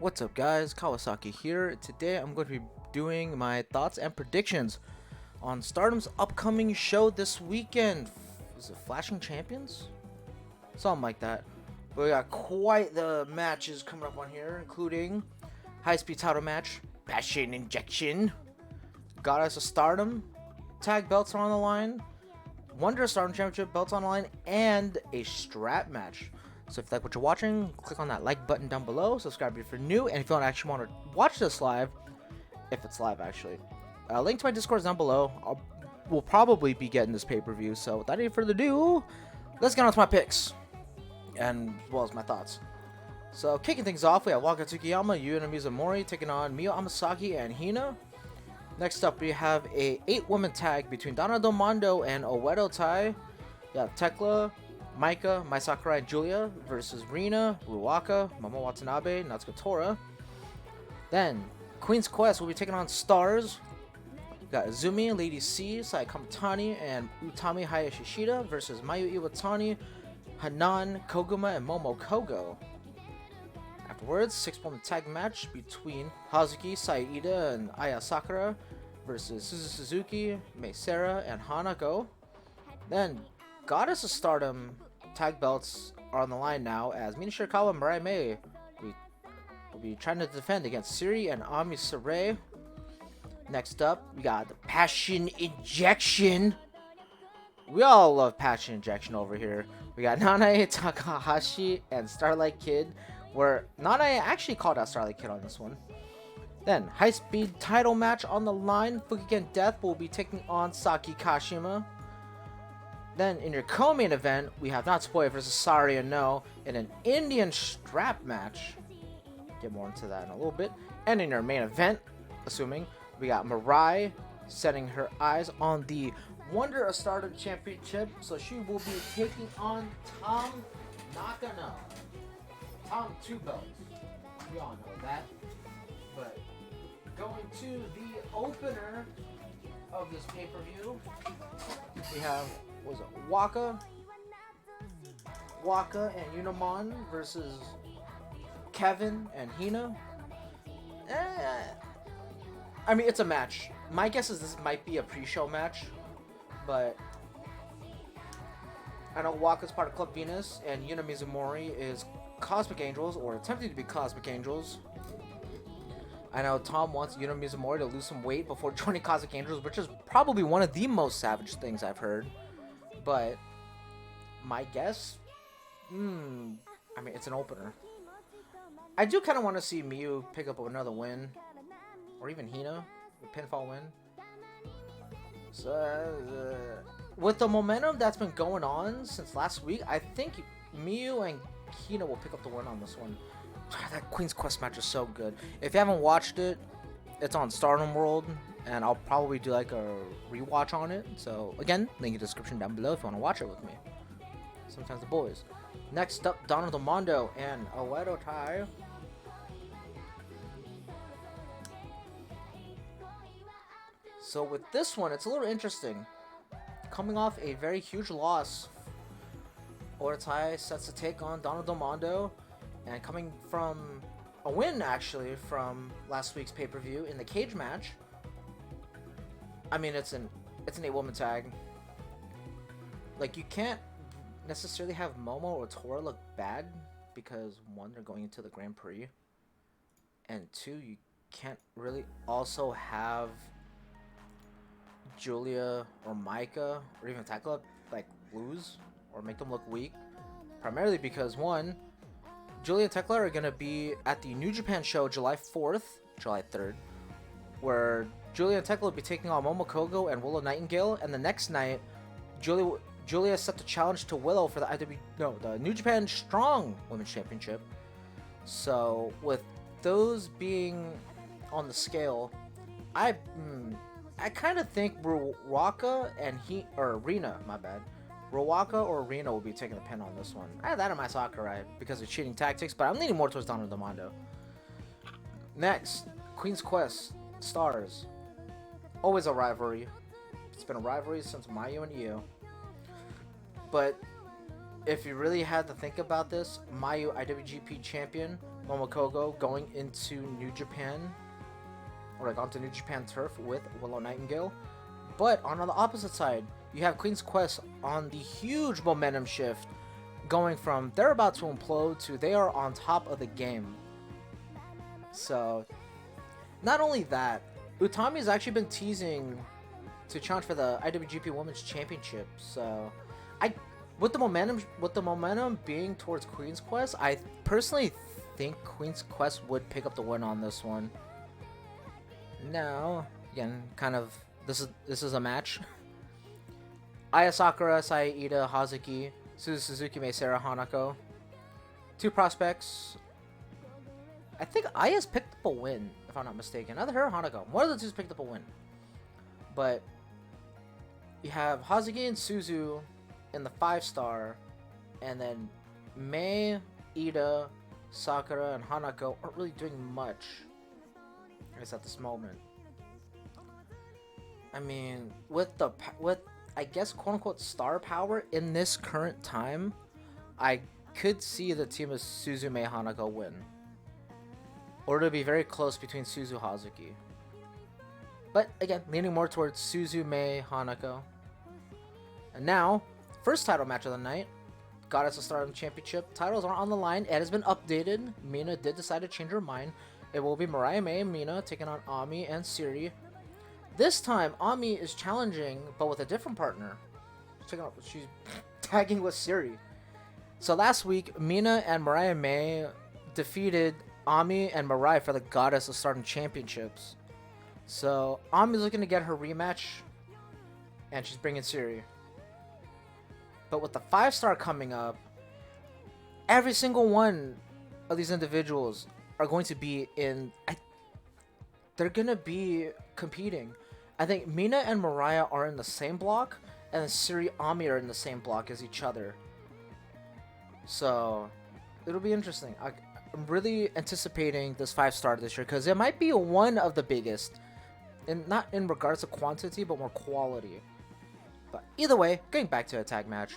What's up guys, Kawasaki here. Today I'm going to be doing my thoughts and predictions on Stardom's upcoming show this weekend. Is it Flashing Champions? Something like that. But we got quite the matches coming up on here, including high-speed title match, Passion Injection, Goddess of Stardom, tag belts are on the line, Wonder Stardom Championship belts on the line, and a strap match. So if you like what you're watching, click on that like button down below, subscribe if you're new, and if you don't actually want to watch this live, if it's live actually, link to my Discord is down below. We'll probably be getting this pay-per-view, so without any further ado, let's get on to my picks, and as well as my thoughts. So kicking things off, we have Waka Tsukiyama, Yuna Mizumori taking on Miyu Amasaki and Hina. Next up, we have a 8-woman tag between Donna Del Mondo and Oedo Tai. Yeah, Tekla, Maika, Mai Sakurai, and Julia versus Rina, Ruaka, Momo Watanabe, Natsuko Tora. Then, Queen's Quest will be taking on Stars. We got Izumi, Lady C, Sai Kamitani, and Utami Hayashishida versus Mayu Iwatani, Hanan, Koguma, and Momo Kogo. Afterwards, 6-woman tag match between Hazuki, Saida, and Aya Sakura versus Suzu Suzuki, Mei Sera, and Hanako. Then, Goddess of Stardom tag belts are on the line now as Mina Shirakawa and Mirai May will be trying to defend against Siri and Ami Saray. Next up, we got the Passion Injection. We all love Passion Injection over here. We got Nanae Takahashi and Starlight Kid, where Nanae actually called out Starlight Kid on this one. Then, high-speed title match on the line. Fukigen Death will be taking on Saki Kashima. Then, in your co-main event, we have Natsupoi versus Saria No in an Indian strap match. Get more into that in a little bit. And in your main event, assuming, we got Mirai setting her eyes on the Wonder of Stardom Championship. So she will be taking on Tom Nakano. Tom 2 belts. We all know that. But going to the opener of this pay-per-view, we have, what was it, Waka and Unamon versus Kevin and Hina. I mean, it's a match. My guess is this might be a pre-show match, but I know Waka's part of Club Venus and Yuna Mizumori is Cosmic Angels, or attempting to be Cosmic Angels. I know Tom wants Yuna Mizumori to lose some weight before joining Cosmic Angels, which is probably one of the most savage things I've heard. But my guess, I mean, it's an opener. I do kind of want to see Miyu pick up another win, or even Hina, a pinfall win. So, with the momentum that's been going on since last week, I think Miyu and Hina will pick up the win on this one. That Queen's Quest match is so good. If you haven't watched it, it's on Stardom World, and I'll probably do like a rewatch on it. So again, link in the description down below if you want to watch it with me. Sometimes the boys. Next up, Donna Del Mondo and Oedo Tai. So with this one, it's a little interesting. Coming off a very huge loss, Oedo Tai sets to take on Donna Del Mondo. And coming from a win, actually, from last week's pay-per-view in the cage match. I mean, it's an 8-woman tag. Like, you can't necessarily have Momo or Tora look bad because, one, they're going into the Grand Prix. And two, you can't really also have Julia or Maika or even Tekla, like, lose or make them look weak. Primarily because, one, Julia and Tekla are going to be at the New Japan show July 4th, July 3rd, where Julia and Tekla will be taking on Momo Kogo and Willow Nightingale, and the next night, Julia set the challenge to Willow for the New Japan Strong Women's Championship. So, with those being on the scale, I kind of think Ruaka and Rina, my bad. Ruaka or Rina will be taking the pin on this one. I have that in my Sakurai because of cheating tactics, but I'm leaning more towards Donna Del Mondo. Next, Queen's Quest, Stars. Always a rivalry. It's been a rivalry since Mayu and Io. But if you really had to think about this, Mayu IWGP champion Momokogo going into New Japan, or like onto New Japan turf with Willow Nightingale. But on the opposite side, you have Queen's Quest on the huge momentum shift, going from they're about to implode to they are on top of the game. So, not only that, Utami's actually been teasing to challenge for the IWGP Women's Championship. So, with the momentum being towards Queen's Quest, I personally think Queen's Quest would pick up the win on this one. Now, again, kind of this is a match. Aya Sakura, Saya Ida, Hazuki, Suzuki Mei, Sarah Hanako. Two prospects. I think Aya's picked up a win, if I'm not mistaken. Either her or Hanako. One of the two's picked up a win. But you have Hazuki and Suzu in the 5-star, and then Mei, Ida, Sakura, and Hanako aren't really doing much, I guess, at this moment. I mean, with I guess quote unquote star power in this current time, I could see the team of Suzume Hanako win, or to be very close between Suzu Hazuki. But again, leaning more towards Suzume Hanako. And now, first title match of the night, Goddess of Stardom Championship. Titles are on the line. It has been updated. Mina did decide to change her mind. It will be Mariah May and Mina taking on Ami and Siri. This time, Ami is challenging, but with a different partner. She's tagging with Siri. So last week, Mina and Mariah May defeated Ami and Mariah for the Goddess of Stardom Championships. So Ami's looking to get her rematch, and she's bringing Siri. But with the 5-star coming up, every single one of these individuals are going to be in. They're gonna be competing. I think Mina and Mariah are in the same block, and then Siri Ami are in the same block as each other. So it'll be interesting. I'm really anticipating this 5-star this year because it might be one of the biggest, and not in regards to quantity, but more quality. But either way, getting back to a tag match,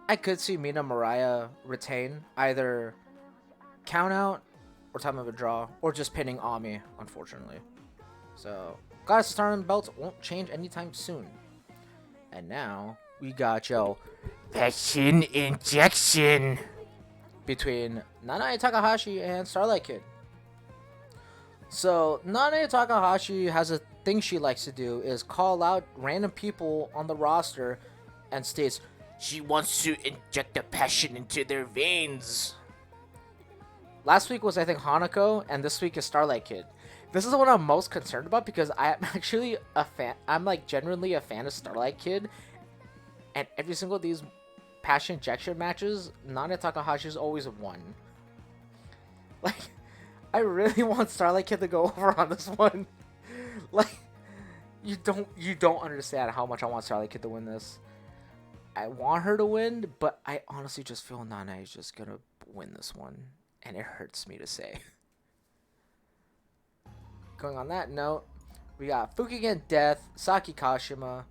I could see Mina and Mariah retain either count out or time of a draw, or just pinning Ami, unfortunately. So, Goddess of Stardom belts won't change anytime soon. And now, we got yo passion injection between Nanae Takahashi and Starlight Kid. So, Nanae Takahashi has a thing she likes to do is call out random people on the roster and states, she wants to inject the passion into their veins. Last week was, I think, Hanako, and this week is Starlight Kid. This is the one I'm most concerned about because I'm actually a fan. I'm like genuinely a fan of Starlight Kid, and every single of these passion injection matches, Nana Takahashi's always won. Like, I really want Starlight Kid to go over on this one. Like, you don't understand how much I want Starlight Kid to win this. I want her to win, but I honestly just feel Nana is just gonna win this one. And it hurts me to say. Going on that note, we got Fukigen Death, Saki Kashima.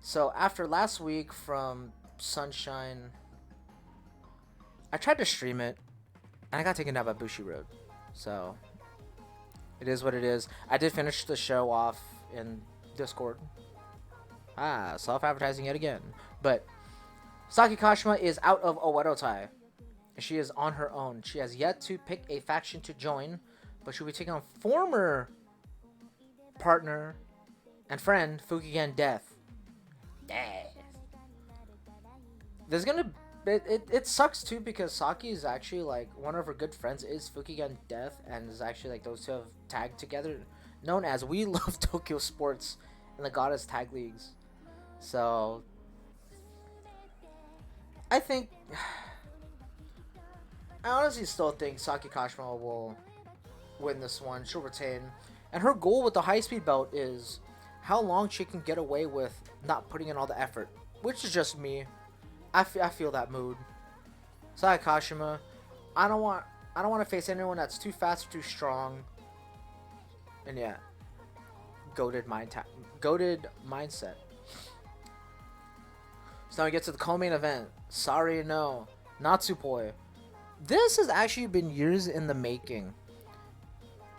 So after last week from Sunshine, I tried to stream it, and I got taken down by Bushi Road. So it is what it is. I did finish the show off in Discord. Self-advertising yet again. But Saki Kashima is out of Oedo-tai. She is on her own. She has yet to pick a faction to join, but she'll be taking on former partner and friend Fukigen Death. There's gonna it sucks too because Saki is actually like one of her good friends is Fukigen Death, and is actually like those two have tagged together, known as We Love Tokyo Sports in the Goddess Tag Leagues. So I honestly still think Saki Kashima will win this one. She'll retain. And her goal with the high-speed belt is how long she can get away with not putting in all the effort. Which is just me. I feel that mood. Saki Kashima, I don't want to face anyone that's too fast or too strong. And yeah. Goated mindset. So now we get to the co-main event. Sorry, no. Natsupoi. This has actually been years in the making,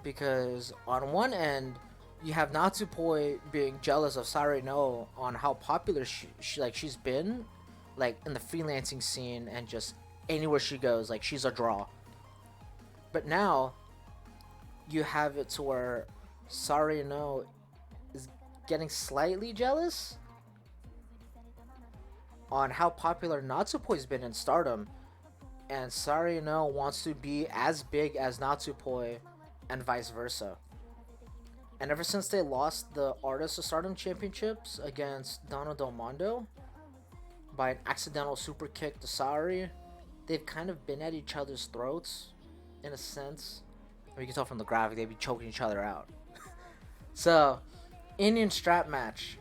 because on one end you have Natsupoi being jealous of Sari No on how popular she's been, like in the freelancing scene and just anywhere she goes, like she's a draw. But now you have it to where Sari No is getting slightly jealous on how popular Natsupoi's been in Stardom, and Sari No wants to be as big as Natsupoi and vice versa. And ever since they lost the Artist of Stardom Championships against Donna Del Mondo by an accidental super kick to Sari, they've kind of been at each other's throats, in a sense. I mean, you can tell from the graphic, they'd be choking each other out. So, Indian strap match.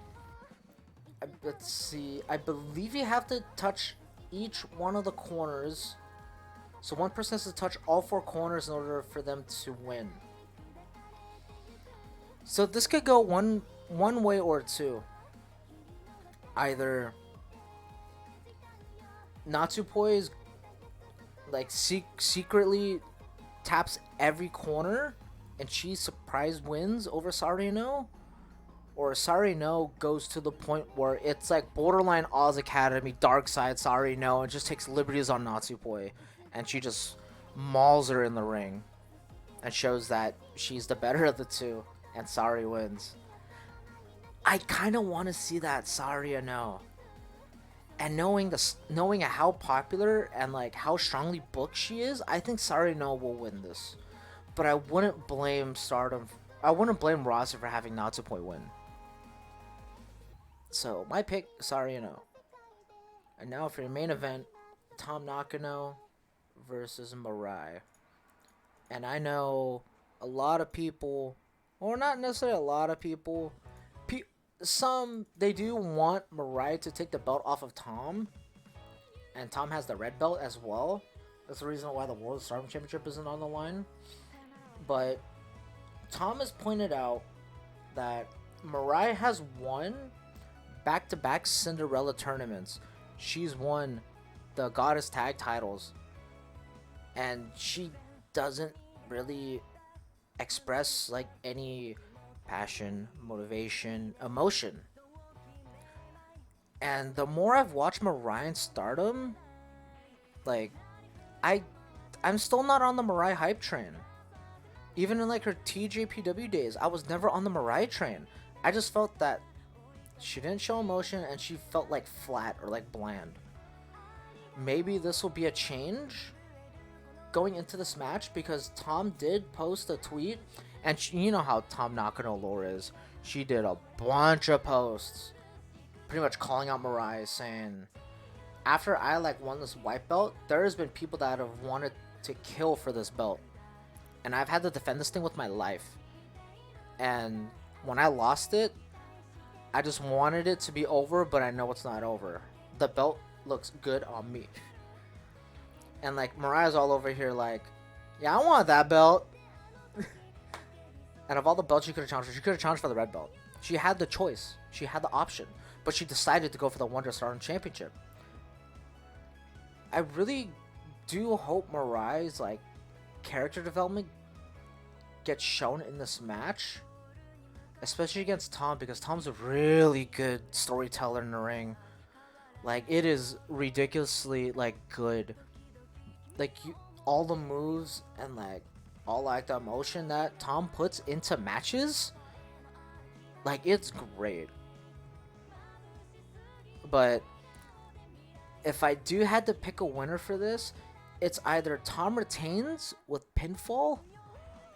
Let's see. I believe you have to touch each one of the corners. So one person has to touch all 4 corners in order for them to win. So this could go one way or two. Either Natsupoi is like secretly taps every corner and she surprise wins over Sari No, or Sari No goes to the point where it's like borderline Oz Academy, Dark Side Sari No, and just takes liberties on Natsupoi, and she just mauls her in the ring and shows that she's the better of the two, and Sari wins. I kind of want to see that Sari No. And knowing how popular and like how strongly booked she is, I think Sari No will win this. But I wouldn't blame Stardom. I wouldn't blame Roster for having Natsupoi win. So my pick, Sari No. And now for your main event, Tom Nakano versus Mirai. And I know a lot of people, or not necessarily a lot of people, some, they do want Mirai to take the belt off of Tom. And Tom has the red belt as well. That's the reason why the World Stardom Championship isn't on the line. But Tom has pointed out that Mirai has won back-to-back Cinderella tournaments. She's won the Goddess Tag titles. And she doesn't really express like any passion, motivation, emotion. And the more I've watched Mirai in Stardom, like I'm still not on the Mirai hype train. Even in like her TJPW days, I was never on the Mirai train. I just felt that she didn't show emotion and she felt like flat or like bland. Maybe this will be a change going into this match, because Tom did post a tweet, and you know how Tom Nakano lore is. She did a bunch of posts pretty much calling out Mirai, saying, after I like won this white belt, there has been people that have wanted to kill for this belt, and I've had to defend this thing with my life. And when I lost it, I just wanted it to be over, but I know it's not over. The belt looks good on me. And like Mariah's all over here like, yeah, I want that belt. And of all the belts she could have challenged for, she could have challenged for the red belt. She had the choice. She had the option. But she decided to go for the Wonder Stardom Championship. I really do hope Mariah's like character development gets shown in this match. Especially against Tom, because Tom's a really good storyteller in the ring. Like, it is ridiculously like good. Like, all the moves and like all like the emotion that Tom puts into matches, like, it's great. But if I do had to pick a winner for this, it's either Tom retains with pinfall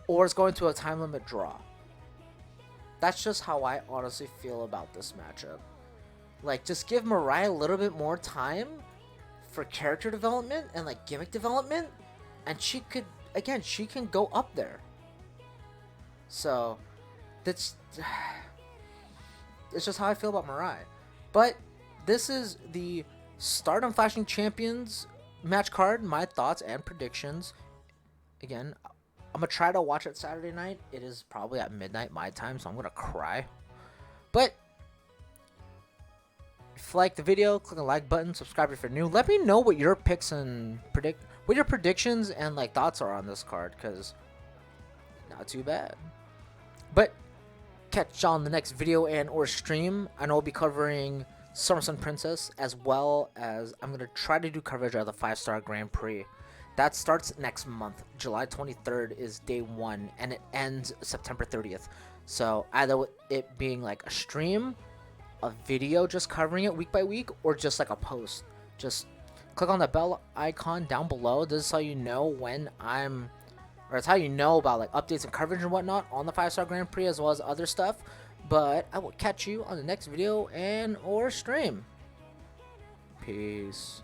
or it's going to a time limit draw. That's just how I honestly feel about this matchup. Like, just give Mirai a little bit more time for character development and like gimmick development, and she could, again, she can go up there. So that's it's just how I feel about Mirai. But this is the Stardom Flashing Champions match card, my thoughts and predictions. Again, I'm gonna try to watch it Saturday night. It is probably at midnight my time, so I'm gonna cry. But if you like the video, click the like button, subscribe if you're new. Let me know what your picks and what your predictions and like thoughts are on this card, because not too bad. But catch y'all in the next video and or stream. I know I'll be covering Summer Sun Princess, as well as I'm gonna try to do coverage of the 5-star Grand Prix. That starts next month. July 23rd is day 1, and it ends September 30th. So either with it being like a stream, a video just covering it week by week, or just like a post. Just click on the bell icon down below. This is how you know when or it's how you know about like updates and coverage and whatnot on the 5-star Grand Prix, as well as other stuff. But I will catch you on the next video and or stream. Peace.